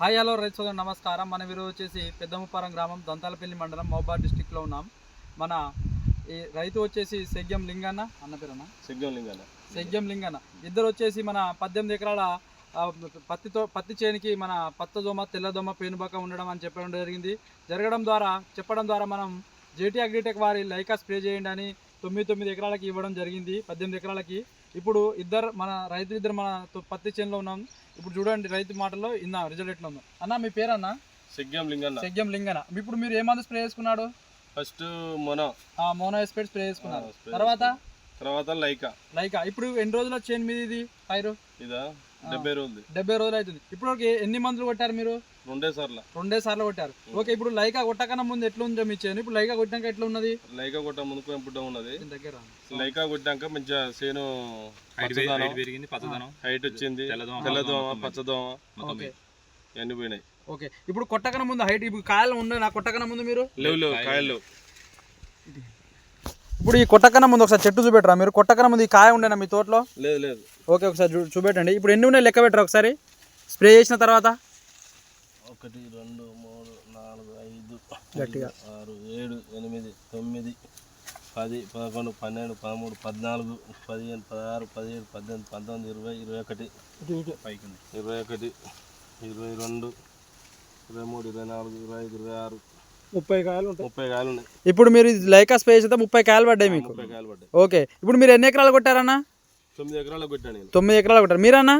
Hi hello రైతు సోదరులు నమస్కారం. మన వీరు వచ్చేసి పెద్దముప్పారం గ్రామం దంతాలపల్లి మండలం మహబూబాద్ డిస్టిక్లో ఉన్నాం. మన ఈ రైతు వచ్చేసి సెగ్యం లింగన్న అన్న పేరన్న సెగ్యం లింగన్న ఇద్దరు వచ్చేసి మన 18 ఎకరాల పత్తి చేనికి మన పచ్చదోమ తెల్లదోమ పేనుబాక ఉండడం అని చెప్పడం ద్వారా మనం జేటీ అగ్రిటెక్ వారి లైకా స్ప్రే చేయండి అని 9 ఎకరాలకి ఇవ్వడం జరిగింది. 18 ఎకరాలకి ఇప్పుడు మన రైతు మన పత్తి చేనులో ఉన్నాం. ఇప్పుడు చూడండి రైతు మాటల్లో ఇందా రిజల్ట్ ఎట్లా ఉందో. అన్న మీ పేరు అన్న? సెగ్యం లింగన్న. ఇప్పుడు మీరు ఏ మందు స్ప్రే చేసుకున్నాడు? ఫస్ట్ మోనో ఎస్పేట్ స్ప్రే చేసుకున్నారు. తర్వాత లైకా. ఇప్పుడు ఎన్ని రోజుల చేను మీద ఇది పైరు? ఇదా 70 రోజులు అవుతుంది. ఇప్పుడు ఎన్ని మందులు కొట్టారు మీరు? రెండే సార్లు కొట్టారు. ఓకే, ఇప్పుడు లైకా కొట్టకన్నా ముందు ఎట్లా ఉందో మీ చేను? ఇప్పుడు లైకా కొట్టాక ఎట్లా ఉన్నది? లైకా కొట్ట ముందుకు పెంపుట ఉన్నది. లైకా కొట్టాక మంచిగా చేను హైట్ వచ్చింది, తెల్లదోమ పచ్చదోమ అన్ని పోయినాయి. ఓకే, ఇప్పుడు కొట్టకన్నా ముందు హైట్ ఇప్పుడు కాయలు ఉండే నా కొట్టకన్నా ముందు మీరు లేవు కాయలు. ఇప్పుడు ఈ కొట్టకన్నా ముందు ఒకసారి చెట్టు చూపెట్టరా మీరు? కొట్టకన్నా ముందు ఈ కాయ ఉండేనా మీ తోటలో? లేదు. ఓకే, ఒకసారి చూపెట్టండి. ఇప్పుడు ఎన్ని ఉన్నాయి లెక్క పెట్టరా ఒకసారి స్ప్రే చేసిన తర్వాత? 1 2 3 4 5 6 7 8 9 10 11 12 13 14 15 16 17 18 19 20 21 22 23 24 25 26 30 కాయలు ఉన్నాయి. ఇప్పుడు మీరు లైకా స్ప్రే చేస్తే 30 కాయలు పడ్డాయి మీకు. ఓకే, ఇప్పుడు మీరు ఎన్ని ఎకరాలు కొట్టారన్నా? 9 ఎకరాలు కొట్టాను. 9 ఎకరాలు కొట్టారు. మీరన్నా?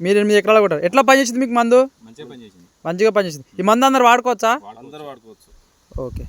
మీరు 8 ఎకరాలు కొట్టారు. ఎట్లా పనిచేసింది మీకు మందు? మంచిగా పనిచేసింది. ఈ మందు అందరు వాడుకోవచ్చా? అందరూ వాడుకోవచ్చు. ఓకే.